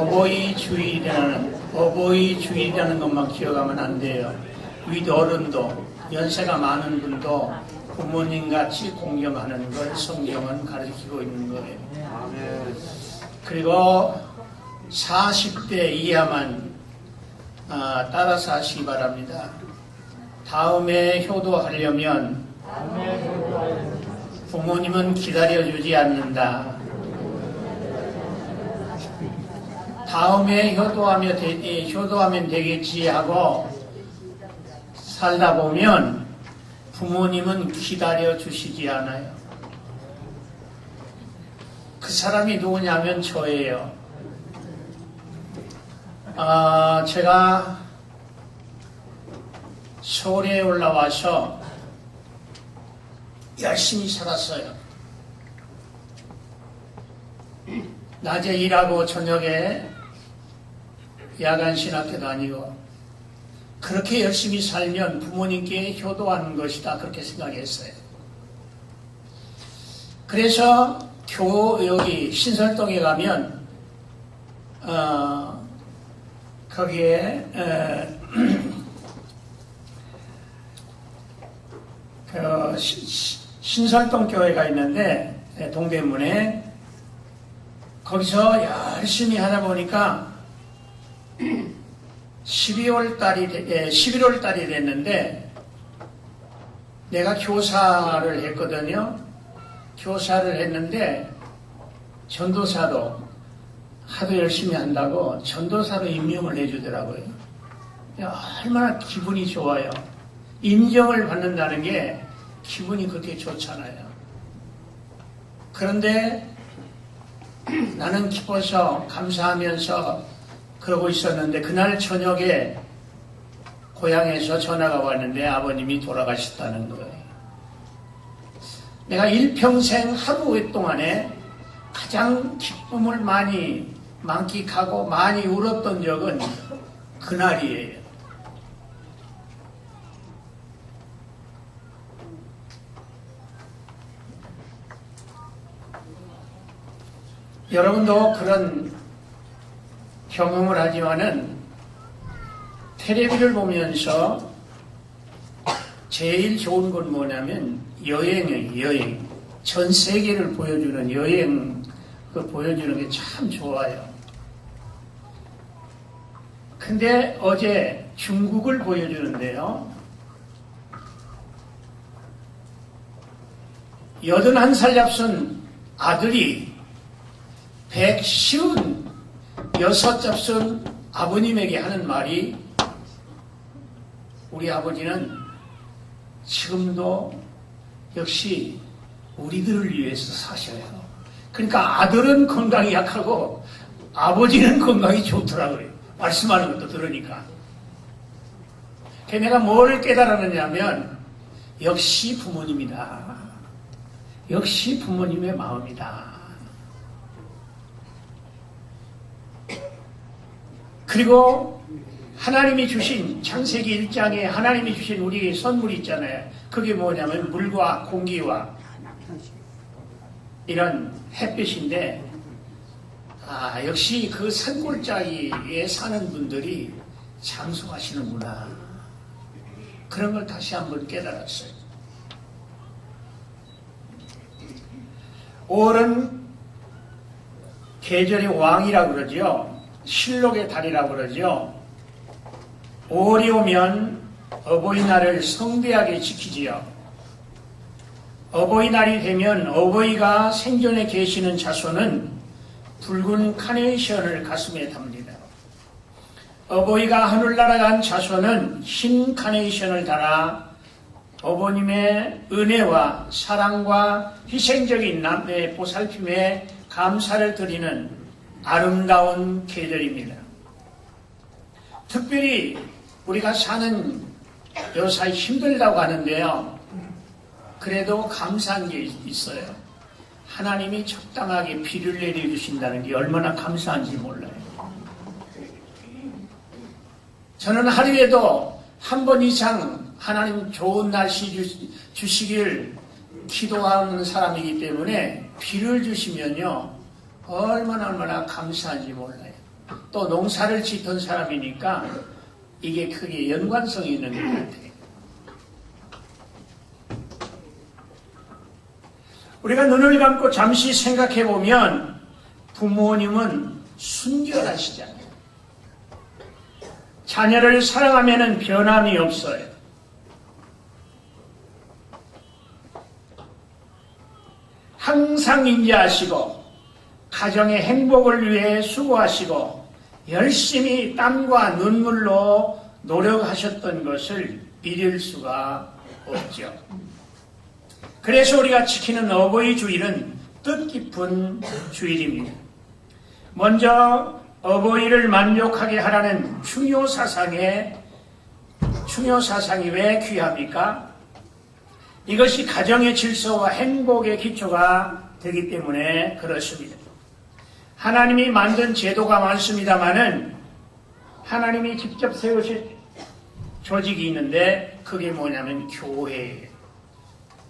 어버이 주일이라는 것만 기억하면 안 돼요. 윗 어른도 연세가 많은 분도 부모님같이 공경하는 걸 성경은 가르치고 있는 거예요. 그리고 40대 이하만 따라서 하시기 바랍니다. 다음에 효도하려면 부모님은 기다려주지 않는다. 다음에 효도하면 되겠지 하고 살다 보면 부모님은 기다려주시지 않아요. 그 사람이 누구냐면 저예요. 제가 서울에 올라와서 열심히 살았어요. 낮에 일하고 저녁에 야간 신학교 다니고 그렇게 열심히 살면 부모님께 효도하는 것이다 그렇게 생각했어요. 그래서 여기 신설동에 가면 거기에 신설동 교회가 있는데 동대문에 거기서 열심히 하다 보니까 11월 달이 됐는데 내가 교사를 했거든요. 교사를 했는데 전도사로 하도 열심히 한다고 전도사로 임명을 해주더라고요. 얼마나 기분이 좋아요. 인정을 받는다는 게 기분이 그렇게 좋잖아요. 그런데 나는 기뻐서 감사하면서 그러고 있었는데 그날 저녁에 고향에서 전화가 왔는데 아버님이 돌아가셨다는 거예요. 내가 일평생 하루 동안에 가장 기쁨을 많이 만끽하고 많이 울었던 적은 그날이에요. 여러분도 그런 경험을 하지만은 텔레비를 보면서 제일 좋은 건 뭐냐면 여행이에요. 여행. 전 세계를 보여주는 여행 보여주는 게 참 좋아요. 근데 어제 중국을 보여주는데요. 81살 잡순 아들이 156 잡순 아버님에게 하는 말이 우리 아버지는 지금도 역시 우리들을 위해서 사셔요. 그러니까 아들은 건강이 약하고 아버지는 건강이 좋더라고요. 말씀하는 것도 들으니까. 내가 뭘 깨달았느냐면 역시 부모님이다. 역시 부모님의 마음이다. 그리고 하나님이 주신 창세기 1장에 하나님이 주신 우리 선물이 있잖아요. 그게 뭐냐면 물과 공기와 이런 햇빛인데 역시 그 산골짜기에 사는 분들이 장수하시는구나. 그런 걸 다시 한번 깨달았어요. 5월은 계절의 왕이라고 그러죠. 실록의 달이라고 그러죠. 5월이 오면 어버이날을 성대하게 지키지요. 어버이날이 되면 어버이가 생존에 계시는 자손은 붉은 카네이션을 가슴에 담니다. 어버이가 하늘나라 간 자손은 흰 카네이션을 달아 어머님의 은혜와 사랑과 희생적인 남의 보살핌에 감사를 드리는 아름다운 계절입니다. 특별히 우리가 사는 요사이 힘들다고 하는데요. 그래도 감사한 게 있어요. 하나님이 적당하게 비를 내려주신다는 게 얼마나 감사한지 몰라요. 저는 하루에도 한 번 이상 하나님 좋은 날씨 주시길 기도하는 사람이기 때문에 비를 주시면요 얼마나 감사한지 몰라요. 또 농사를 짓던 사람이니까 이게 크게 연관성이 있는 것 같아요. 우리가 눈을 감고 잠시 생각해 보면 부모님은 순결하시잖아요. 자녀를 사랑하면 변함이 없어요. 항상 인자하시고 가정의 행복을 위해 수고하시고 열심히 땀과 눈물로 노력하셨던 것을 잊을 수가 없죠. 그래서 우리가 지키는 어버이 주일은 뜻깊은 주일입니다. 먼저 어버이를 만족하게 하라는 중요 사상이 왜 귀합니까? 이것이 가정의 질서와 행복의 기초가 되기 때문에 그렇습니다. 하나님이 만든 제도가 많습니다마는 하나님이 직접 세우신 조직이 있는데 그게 뭐냐면 교회예요.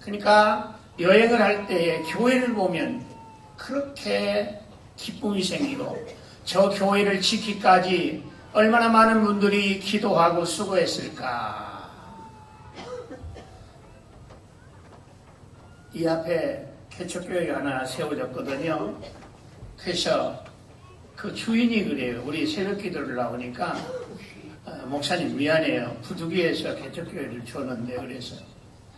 그러니까 여행을 할 때에 교회를 보면 그렇게 기쁨이 생기고 저 교회를 지키기까지 얼마나 많은 분들이 기도하고 수고했을까. 이 앞에 개척교회가 하나 세워졌거든요. 그래서 그 주인이 그래요. 우리 새벽 기도를 나오니까 목사님 미안해요. 부두기에서 개척교회를 줬는데 그래서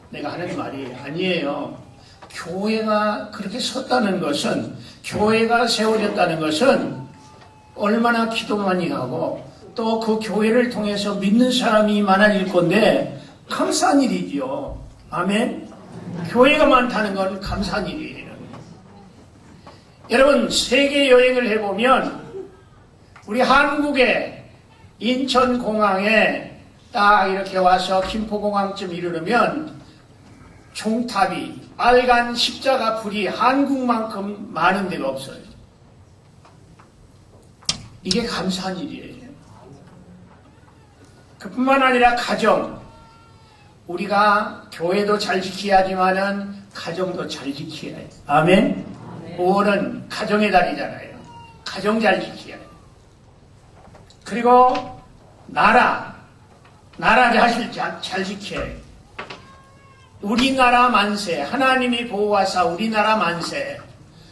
내가 하는 말이 아니에요. 교회가 그렇게 섰다는 것은 교회가 세워졌다는 것은 얼마나 기도 많이 하고 또 그 교회를 통해서 믿는 사람이 많아질 건데 감사한 일이죠. 아멘. 교회가 많다는 건 감사한 일이에요. 여러분 세계 여행을 해보면 우리 한국의 인천공항에 딱 이렇게 와서 김포공항쯤 이르르면 종탑이 빨간 십자가 불이 한국만큼 많은 데가 없어요. 이게 감사한 일이에요. 그뿐만 아니라 가정, 우리가 교회도 잘 지켜야지만은 가정도 잘 지켜야 해요. 아멘. 5월은 가정의 달이잖아요. 가정 잘 지켜야 해요. 그리고 나라 잘 지켜야 해요. 우리나라 만세, 하나님이 보호하사 우리나라 만세.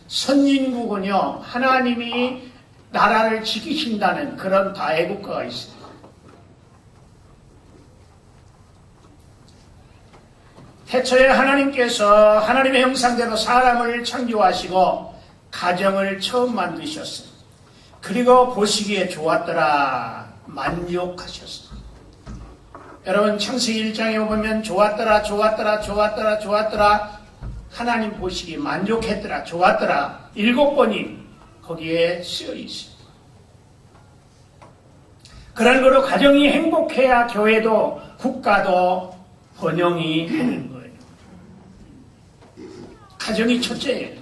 선진국은요, 하나님이 나라를 지키신다는 그런 다해국가가 있습니다. 태초에 하나님께서 하나님의 형상대로 사람을 창조하시고 가정을 처음 만드셨어요. 그리고 보시기에 좋았더라, 만족하셨어요. 여러분 창세기 1장에 보면 좋았더라 하나님 보시기에 만족했더라, 좋았더라 7번이 거기에 쓰여 있어요. 그런 거로 가정이 행복해야 교회도 국가도 번영이 되는 거예요. 가정이 첫째예요.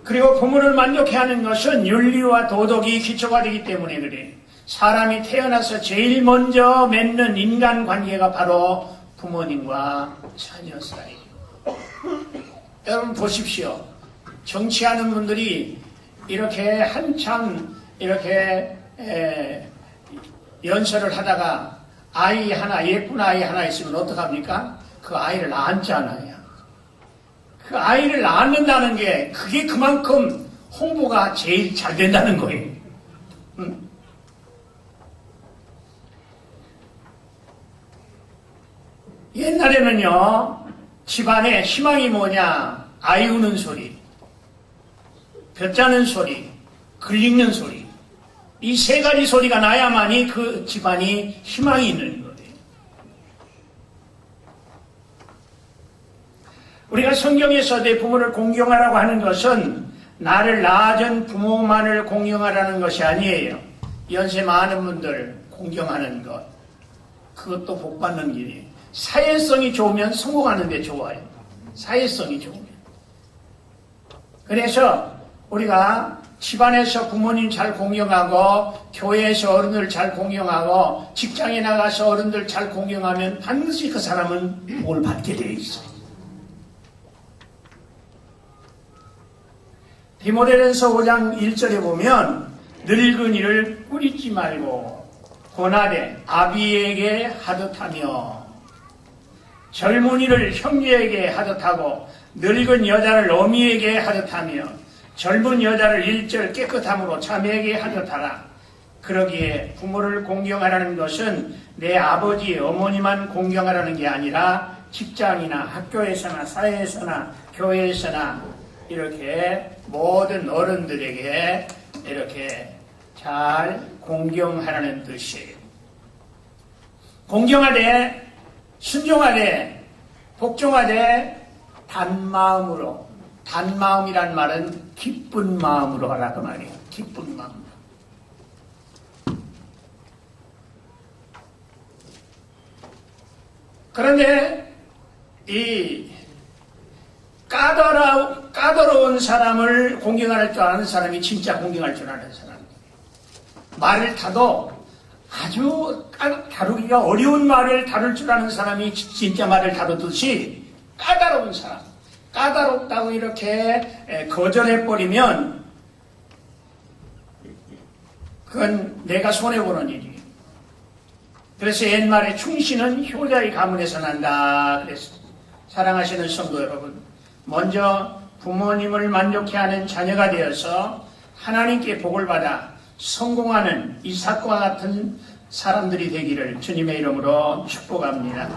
그리고 부모를 만족해 하는 것은 윤리와 도덕이 기초가 되기 때문에 그래요. 사람이 태어나서 제일 먼저 맺는 인간관계가 바로 부모님과 자녀 사이예요. 여러분 보십시오. 정치하는 분들이 이렇게 한참 이렇게 연설을 하다가 아이 하나, 예쁜 아이 하나 있으면 어떡합니까? 그 아이를 낳았잖아요. 그 아이를 낳는다는 게 그게 그만큼 홍보가 제일 잘 된다는 거예요. 옛날에는요, 집안에 희망이 뭐냐? 아이 우는 소리, 볕 자는 소리, 글 읽는 소리. 이 세 가지 소리가 나야만이 그 집안이 희망이 있는 거예요. 우리가 성경에서 내 부모를 공경하라고 하는 것은 나를 낳아준 부모만을 공경하라는 것이 아니에요. 연세 많은 분들 공경하는 것, 그것도 복받는 길이에요. 사회성이 좋으면 성공하는 데 좋아요. 사회성이 좋으면. 그래서 우리가 집안에서 부모님 잘 공경하고 교회에서 어른들 잘 공경하고 직장에 나가서 어른들 잘 공경하면 반드시 그 사람은 복을 받게 되어 있어요. 디모데전서 5장 1절에 보면 늙은이를 꾸짖지 말고 고나되 아비에게 하듯하며 젊은이를 형제에게 하듯하고 늙은 여자를 어미에게 하듯하며 젊은 여자를 일절 깨끗함으로 자매에게 하듯하라. 그러기에 부모를 공경하라는 것은 내 아버지 어머니만 공경하라는 게 아니라 직장이나 학교에서나 사회에서나 교회에서나 이렇게 모든 어른들에게 이렇게 잘 공경하라는 뜻이에요. 공경하되 순종하되 복종하되 단마음으로, 단마음이란 말은 기쁜 마음으로 하라 그 말이에요. 기쁜 마음. 그런데 이 까다로운 사람을 공경할 줄 아는 사람이 진짜 공경할 줄 아는 사람이에요. 말을 타도 아주 다루기가 어려운 말을 다룰 줄 아는 사람이 진짜 말을 다루듯이 까다로운 사람, 까다롭다고 이렇게 거절해버리면 그건 내가 손해보는 일이에요. 그래서 옛말에 충신은 효자의 가문에서 난다 그랬어요. 사랑하시는 성도 여러분, 먼저 부모님을 만족해 하는 자녀가 되어서 하나님께 복을 받아 성공하는 이삭과 같은 사람들이 되기를 주님의 이름으로 축복합니다.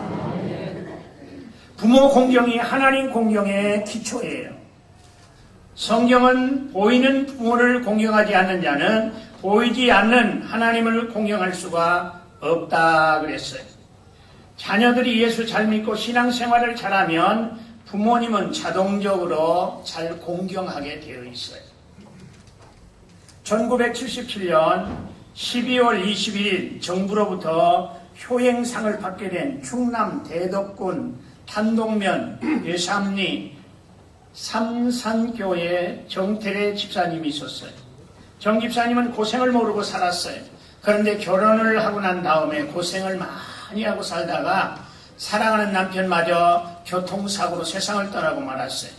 부모 공경이 하나님 공경의 기초예요. 성경은 보이는 부모를 공경하지 않는 자는 보이지 않는 하나님을 공경할 수가 없다 그랬어요. 자녀들이 예수 잘 믿고 신앙생활을 잘하면 부모님은 자동적으로 잘 공경하게 되어 있어요. 1977년 12월 21일 정부로부터 효행상을 받게 된 충남 대덕군 탄동면 외삼리 삼산교회 정태래 집사님이 있었어요. 정 집사님은 고생을 모르고 살았어요. 그런데 결혼을 하고 난 다음에 고생을 많이 하고 살다가 사랑하는 남편마저 교통사고로 세상을 떠나고 말았어요.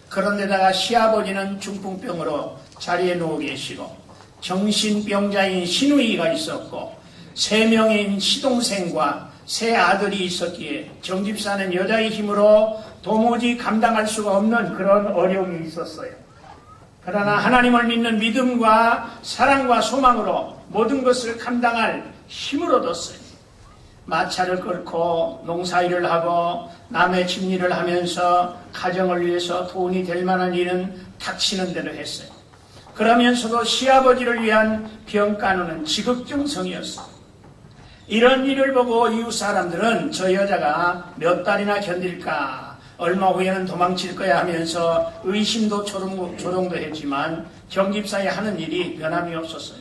그런데다가 시아버지는 중풍병으로 자리에 누워 계시고 정신병자인 시누이가 있었고 3명인 시동생과 3 아들이 있었기에 정 집사는 여자의 힘으로 도무지 감당할 수가 없는 그런 어려움이 있었어요. 그러나 하나님을 믿는 믿음과 사랑과 소망으로 모든 것을 감당할 힘을 얻었어요. 마차를 끌고 농사일을 하고 남의 집일을 하면서 가정을 위해서 돈이 될 만한 일은 닥치는 대로 했어요. 그러면서도 시아버지를 위한 병간호는 지극정성이었어요. 이런 일을 보고 이웃 사람들은 저 여자가 몇 달이나 견딜까, 얼마 후에는 도망칠 거야 하면서 의심도 조롱도 했지만 정 집사의 하는 일이 변함이 없었어요.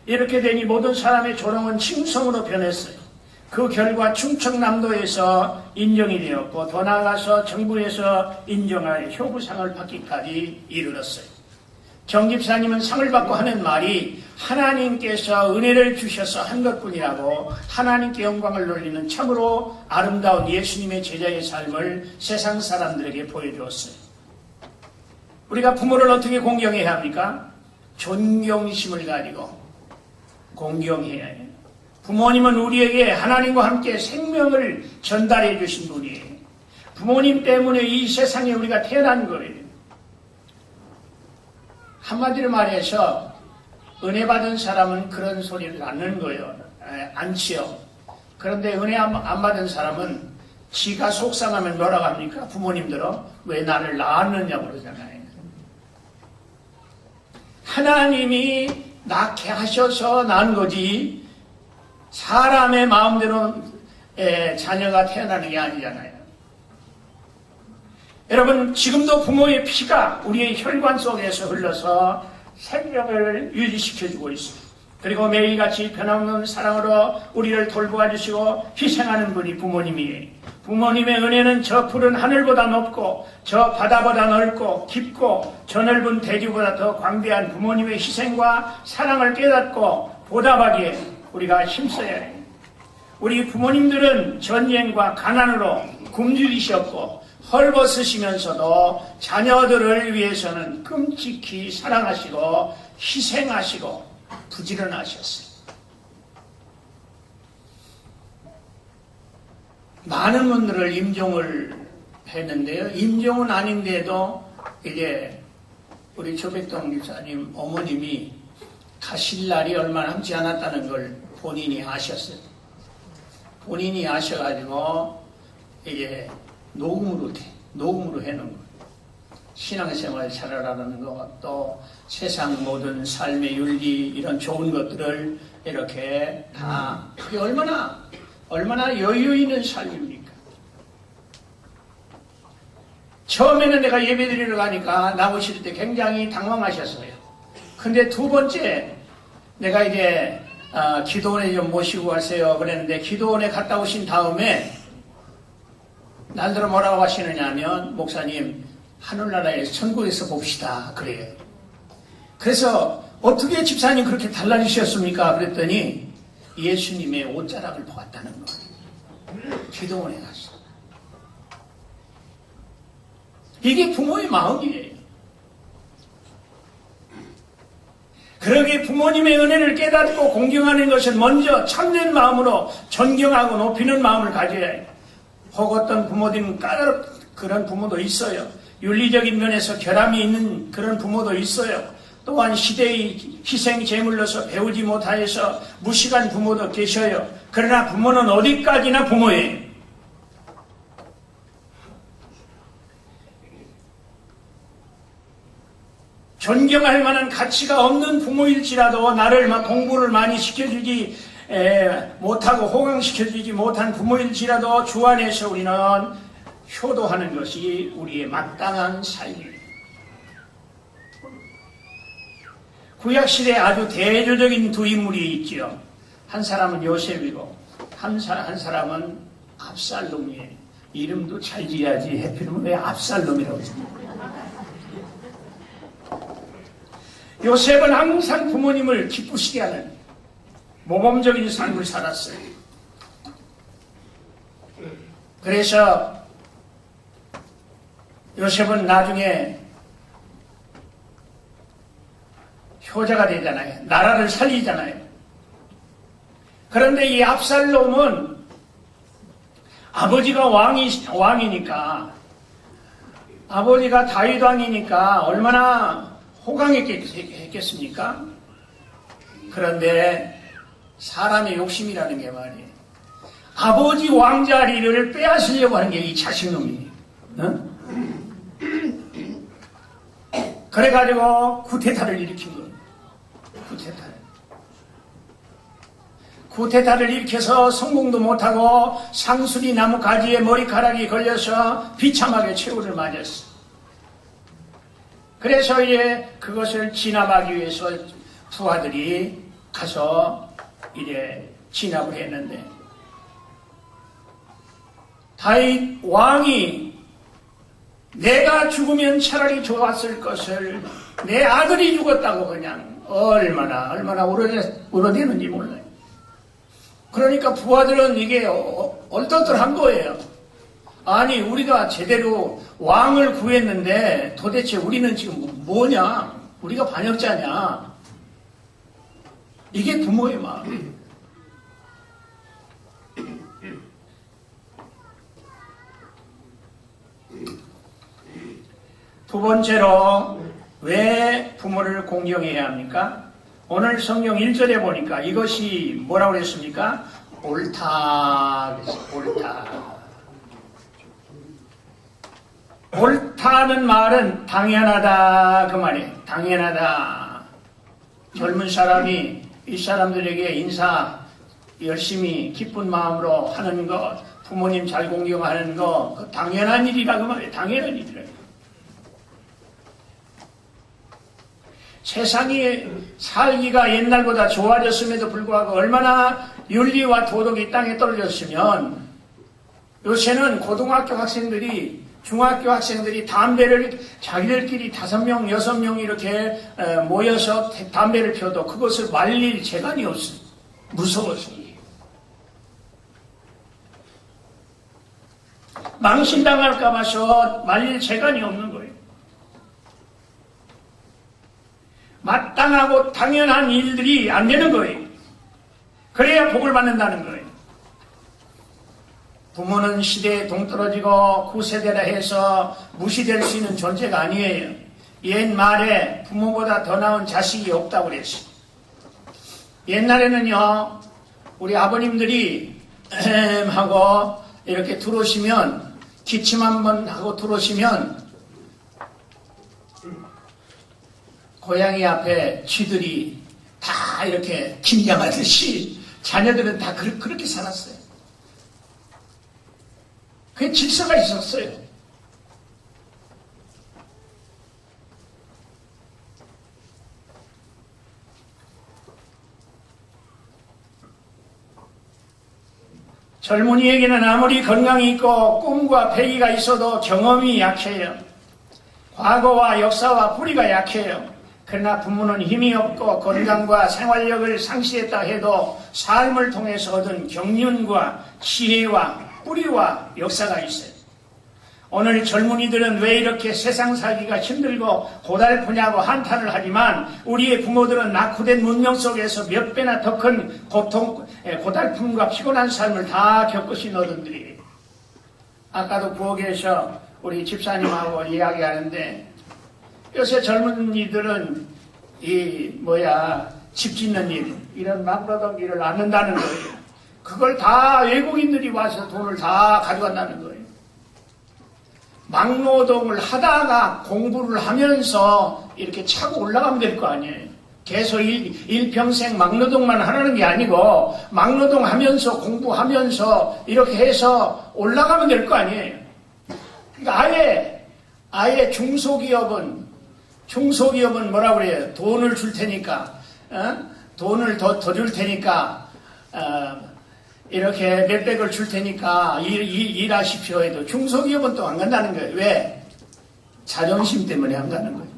이렇게 되니 모든 사람의 조롱은 칭송으로 변했어요. 그 결과 충청남도에서 인정이 되었고 더 나아가서 정부에서 인정할 효부상을 받기까지 이르렀어요. 정 집사님은 상을 받고 하는 말이 하나님께서 은혜를 주셔서 한 것뿐이라고 하나님께 영광을 돌리는 참으로 아름다운 예수님의 제자의 삶을 세상 사람들에게 보여주었어요. 우리가 부모를 어떻게 공경해야 합니까? 존경심을 가지고 공경해야 해요. 부모님은 우리에게 하나님과 함께 생명을 전달해 주신 분이에요. 부모님 때문에 이 세상에 우리가 태어난 거예요. 한마디로 말해서 은혜 받은 사람은 그런 소리를 않는 거예요. 않지요. 그런데 은혜 안 받은 사람은 지가 속상하면 뭐라고 합니까? 부모님들은 왜 나를 낳았느냐고 그러잖아요. 하나님이 낳게 하셔서 낳은 거지 사람의 마음대로 자녀가 태어나는 게 아니잖아요. 여러분, 지금도 부모의 피가 우리의 혈관 속에서 흘러서 생명을 유지시켜주고 있습니다. 그리고 매일같이 변함없는 사랑으로 우리를 돌보아 주시고 희생하는 분이 부모님이에요. 부모님의 은혜는 저 푸른 하늘보다 높고 저 바다보다 넓고 깊고 저 넓은 대지보다 더 광대한 부모님의 희생과 사랑을 깨닫고 보답하기에 우리가 힘써야 해요. 우리 부모님들은 전쟁과 가난으로 굶주리셨고 헐벗으시면서도 자녀들을 위해서는 끔찍히 사랑하시고 희생하시고 부지런하셨어요. 많은 분들을 임종을 했는데요. 임종은 아닌데도 이제 우리 조백동 집사님 어머님이 가실 날이 얼마 남지 않았다는 걸 본인이 아셨어요. 본인이 아셔가지고 이제 녹음으로 해놓은 거예요. 신앙생활 잘하라는 것, 또 세상 모든 삶의 윤리 이런 좋은 것들을 이렇게 다 그게 얼마나 여유 있는 삶입니까? 처음에는 내가 예배드리러 가니까 나오실 때 굉장히 당황하셨어요. 근데 두 번째 내가 이제 기도원에 좀 모시고 가세요 그랬는데 기도원에 갔다 오신 다음에 날들어 뭐라고 하시느냐 하면 목사님 하늘나라에서 천국에서 봅시다 그래요. 그래서 어떻게 집사님 그렇게 달라지셨습니까? 그랬더니 예수님의 옷자락을 보았다는 거예요. 기도원에 가서. 이게 부모의 마음이에요. 그러기에 부모님의 은혜를 깨닫고 공경하는 것은 먼저 참된 마음으로 존경하고 높이는 마음을 가져야 해요. 혹 어떤 부모들은 그런 부모도 있어요. 윤리적인 면에서 결함이 있는 그런 부모도 있어요. 또한 시대의 희생 제물로서 배우지 못하여서 무식한 부모도 계셔요. 그러나 부모는 어디까지나 부모예요. 존경할 만한 가치가 없는 부모일지라도 나를 공부를 많이 시켜주지 못하고 호강시켜주지 못한 부모일지라도 주 안에서 우리는 효도하는 것이 우리의 마땅한 삶입니다. 구약시대에 아주 대조적인 두 인물이 있지요. 한 사람은 요셉이고 한 사람은 압살롬이에요. 이름도 잘 지어야지 해필이면 왜 압살롬이라고 했습니까? 요셉은 항상 부모님을 기쁘시게 하는 모범적인 삶을 살았어요. 그래서 요셉은 나중에 효자가 되잖아요. 나라를 살리잖아요. 그런데 이 압살롬은 아버지가 왕이니까 아버지가 다윗 왕이니까 얼마나 호강했겠습니까? 그런데 사람의 욕심이라는 게 말이에요. 아버지 왕자리를 빼앗으려고 하는 게 이 자식놈이에요. 어? 그래가지고 쿠데타를 일으킨 거예요. 쿠데타를 일으켜서 성공도 못하고 상수리 나무 가지에 머리카락이 걸려서 비참하게 최후를 맞았어. 그래서 이제 그것을 진압하기 위해서 부하들이 가서 이제 진압을 했는데 다윗 왕이 내가 죽으면 차라리 좋았을 것을 내 아들이 죽었다고 그냥 얼마나 울어대는지 몰라요. 그러니까 부하들은 이게 얼떨떨한 거예요. 아니 우리가 제대로 왕을 구했는데 도대체 우리는 지금 뭐냐? 우리가 반역자냐? 이게 부모의 마음이에요. 두 번째로 왜 부모를 공경해야 합니까? 오늘 성경 1절에 보니까 이것이 뭐라고 그랬습니까? 옳다. 옳다. 옳다는 말은 당연하다 그 말이에요. 당연하다. 젊은 사람이 이 사람들에게 인사 열심히 기쁜 마음으로 하는 것, 부모님 잘 공경하는 것, 그 당연한 일이라 그 말이에요. 당연한 일이라. 세상이 살기가 옛날보다 좋아졌음에도 불구하고 얼마나 윤리와 도덕이 땅에 떨어졌으면 요새는 고등학교 학생들이 중학교 학생들이 담배를 자기들끼리 5명, 6명 이렇게 모여서 담배를 펴도 그것을 말릴 재간이 없어요. 무서워서. 망신당할까 봐서 말릴 재간이 없는 거예요. 마땅하고 당연한 일들이 안 되는 거예요. 그래야 복을 받는다는 거예요. 부모는 시대에 동떨어지고 구세대라 해서 무시될 수 있는 존재가 아니에요. 옛말에 부모보다 더 나은 자식이 없다고 그랬어요. 옛날에는요, 우리 아버님들이 하고 이렇게 들어오시면, 기침 한번 하고 들어오시면 고양이 앞에 쥐들이 다 이렇게 긴장하듯이 자녀들은 다 그렇게 살았어요. 그게 질서가 있었어요. 젊은이에게는 아무리 건강이 있고 꿈과 패기가 있어도 경험이 약해요. 과거와 역사와 뿌리가 약해요. 그러나 부모는 힘이 없고 건강과 생활력을 상실했다 해도 삶을 통해서 얻은 경륜과 지혜와 뿌리와 역사가 있어요. 오늘 젊은이들은 왜 이렇게 세상 살기가 힘들고 고달프냐고 한탄을 하지만 우리의 부모들은 낙후된 문명 속에서 몇 배나 더 큰 고통, 고달픔과 피곤한 삶을 다 겪으신 어른들이에요. 아까도 부엌에서 우리 집사님하고 이야기하는데 요새 젊은이들은 집 짓는 일, 이런 막노동 일을 안 한다는 거예요. 그걸 다 외국인들이 와서 돈을 다 가져간다는 거예요. 막노동을 하다가 공부를 하면서 이렇게 차고 올라가면 될 거 아니에요. 계속 일평생 막노동만 하라는 게 아니고 막노동하면서 공부하면서 이렇게 해서 올라가면 될 거 아니에요. 그러니까 아예 중소기업은 뭐라고 그래요? 돈을 줄 테니까, 돈을 더 줄 테니까, 이렇게 몇백을 줄 테니까 일하십시오 해도 중소기업은 또 안 간다는 거예요. 왜? 자존심 때문에 안 가는 거예요.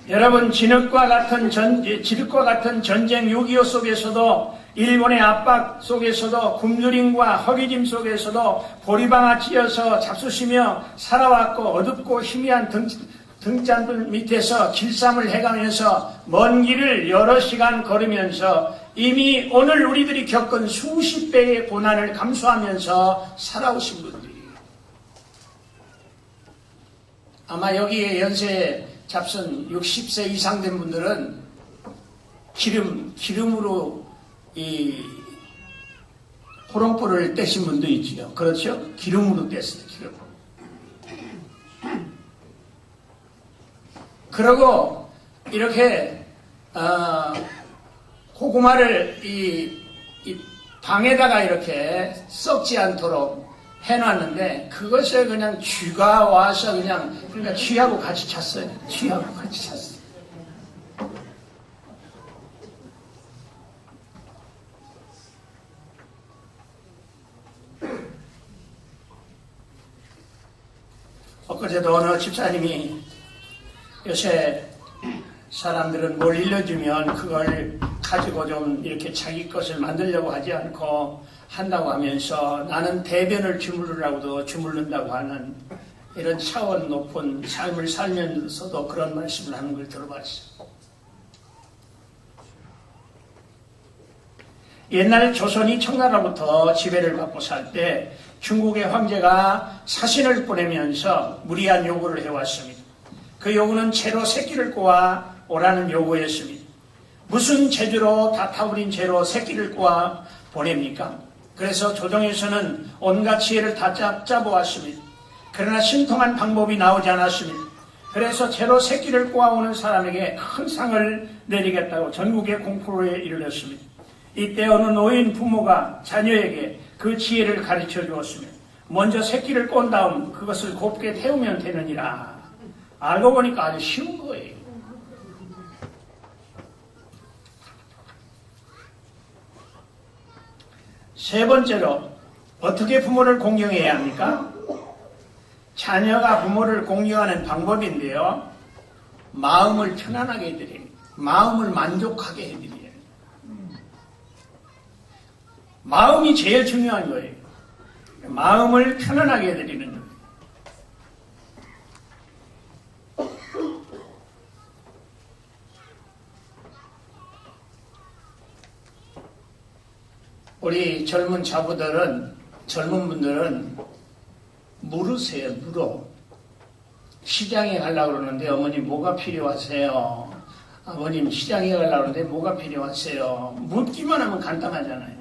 여러분, 진흙과 같은 전쟁 6.25 속에서도 일본의 압박 속에서도 굶주림과 허기짐 속에서도 보리방아 찧어서 잡수시며 살아왔고 어둡고 희미한 등잔들 밑에서 길쌈을 해가면서 먼 길을 여러 시간 걸으면서 이미 오늘 우리들이 겪은 수십 배의 고난을 감수하면서 살아오신 분들이에요. 아마 여기에 연세 잡순 60세 이상 된 분들은 기름으로 이 호롱불을 떼신 분도 있지요. 그렇죠? 기름으로 뗐어요. 기름. 그러고 이렇게 고구마를 이 방에다가 이렇게 썩지 않도록 해놨는데 그것을 그냥 쥐가 와서 그러니까 쥐하고 같이 잤어요. 쥐하고 같이 잤어요. 엊그제도 어느 집사님이 요새 사람들은 뭘 일러주면 그걸 가지고 좀 이렇게 자기 것을 만들려고 하지 않고 한다고 하면서 나는 대변을 주물르라고도 주물른다고 하는 이런 차원 높은 삶을 살면서도 그런 말씀을 하는 걸 들어봤어요. 옛날 조선이 청나라부터 지배를 받고 살 때 중국의 황제가 사신을 보내면서 무리한 요구를 해왔습니다. 그 요구는 채로 새끼를 꼬아 오라는 요구였습니다. 무슨 재주로 다 타버린 채로 새끼를 꼬아 보냅니까? 그래서 조정에서는 온갖 지혜를 다 짜보았습니다. 그러나 신통한 방법이 나오지 않았습니다. 그래서 채로 새끼를 꼬아오는 사람에게 큰 상을 내리겠다고 전국의 공포에 이르렀습니다. 이때 어느 노인 부모가 자녀에게 그 지혜를 가르쳐 주었습니다. 먼저 새끼를 꼰 다음 그것을 곱게 태우면 되느니라. 알고 보니까 아주 쉬운 거예요. 세 번째로 어떻게 부모를 공경해야 합니까? 자녀가 부모를 공경하는 방법인데요. 마음을 편안하게 해드려요. 마음을 만족하게 해드려요. 마음이 제일 중요한 거예요. 마음을 편안하게 해드리는 거예요. 우리 젊은 젊은 분들은 물으세요, 물어. 시장에 가려고 그러는데 어머님 뭐가 필요하세요? 아버님 시장에 가려고 그러는데 뭐가 필요하세요? 묻기만 하면 간단하잖아요.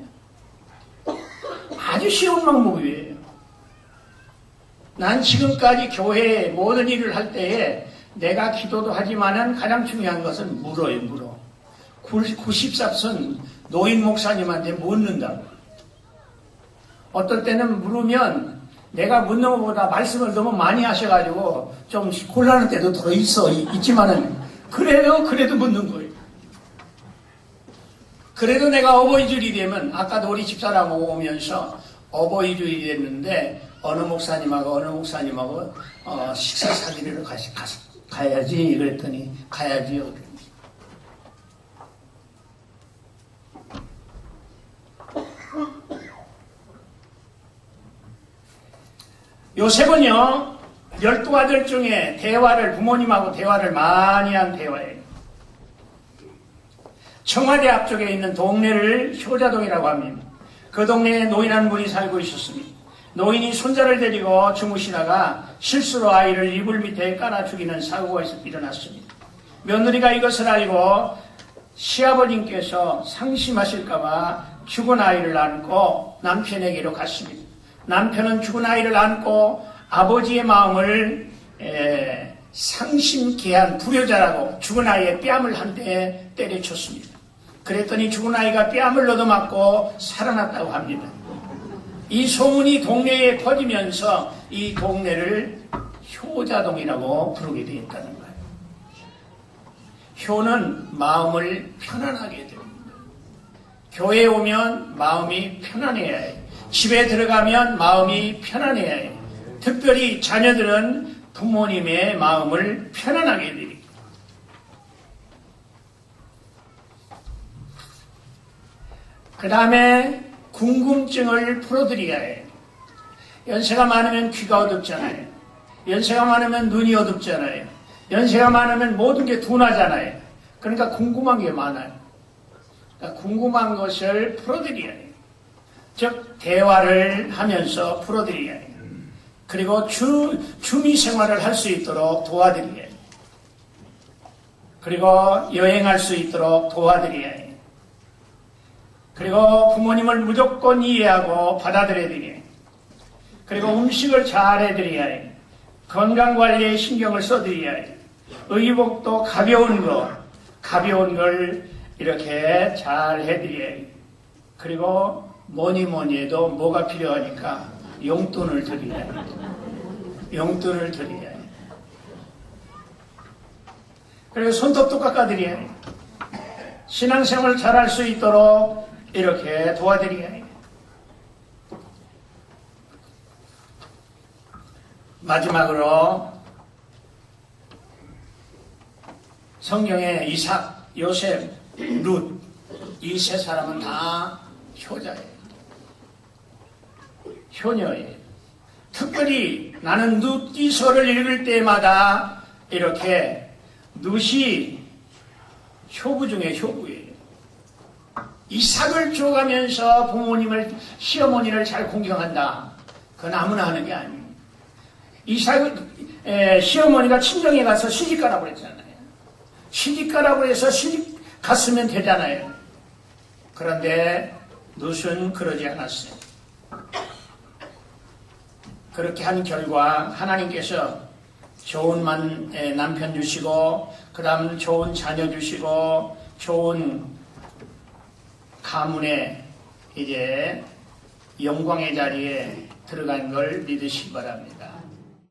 아주 쉬운 방법이에요. 난 지금까지 교회에 모든 일을 할 때에 내가 기도도 하지만은 가장 중요한 것은 물어요, 물어. 94선 노인 목사님한테 묻는다고. 어떨 때는 물으면 내가 묻는 것보다 말씀을 너무 많이 하셔가지고 좀 곤란할 때도 있지만은 그래도 묻는 거예요. 그래도 내가 어버이주일이 되면, 아까도 우리 집사람 오면서 어버이주일이 됐는데 어느 목사님하고 식사 사귀러 가야지 그랬더니 가야지요. 요셉은요 12아들 중에 부모님하고 대화를 많이 한 대화예요. 청와대 앞쪽에 있는 동네를 효자동이라고 합니다. 그 동네에 노인 한 분이 살고 있었습니다. 노인이 손자를 데리고 주무시다가 실수로 아이를 이불 밑에 깔아 죽이는 사고가 일어났습니다. 며느리가 이것을 알고 시아버님께서 상심하실까봐 죽은 아이를 안고 남편에게로 갔습니다. 남편은 죽은 아이를 안고 아버지의 마음을 상심케한 불효자라고 죽은 아이의 뺨을 한 대 때려쳤습니다. 그랬더니 죽은 아이가 뺨을 얻어맞고 살아났다고 합니다. 이 소문이 동네에 퍼지면서 이 동네를 효자동이라고 부르게 되었다는 거예요. 효는 마음을 편안하게 해줍니다. 교회에 오면 마음이 편안해야 해요. 집에 들어가면 마음이 편안해야 해요. 특별히 자녀들은 부모님의 마음을 편안하게 해드립니다. 그 다음에 궁금증을 풀어드려야 해요. 연세가 많으면 귀가 어둡잖아요. 연세가 많으면 눈이 어둡잖아요. 연세가 많으면 모든 게 둔하잖아요. 그러니까 궁금한 게 많아요. 그러니까 궁금한 것을 풀어드려야 해요. 즉 대화를 하면서 풀어드려야 해요. 그리고 주미생활을 할 수 있도록 도와드려야 해요. 그리고 여행할 수 있도록 도와드려야 해요. 그리고 부모님을 무조건 이해하고 받아들여야 해요. 그리고 음식을 잘 해드려야 해요. 건강관리에 신경을 써드려야 해요. 의복도 가벼운 걸 이렇게 잘 해드려야 해요. 그리고 뭐니 해도 뭐가 필요하니까 용돈을 드려야 해요. 용돈을 드려야 해요. 그리고 손톱도 깎아드려야 해요. 신앙생활을 잘할 수 있도록 이렇게 도와드려야 해요. 마지막으로 성경에 이삭, 요셉, 룻 이 세 사람은 다 효자예요. 효녀예요. 특별히 나는 룻기서를 읽을 때마다 이렇게 룻이 효부 중에 효부예요. 이삭을 줘가면서 부모님을, 시어머니를 잘 공경한다. 그건 아무나 하는 게 아니에요. 시어머니가 친정에 가서 시집가라고 그랬잖아요. 시집가라고 해서 시집 갔으면 되잖아요. 그런데 룻은 그러지 않았어요. 그렇게 한 결과 하나님께서 좋은 남편 주시고, 그 다음 좋은 자녀 주시고, 좋은 가문에 이제 영광의 자리에 들어간 걸 믿으시기 바랍니다.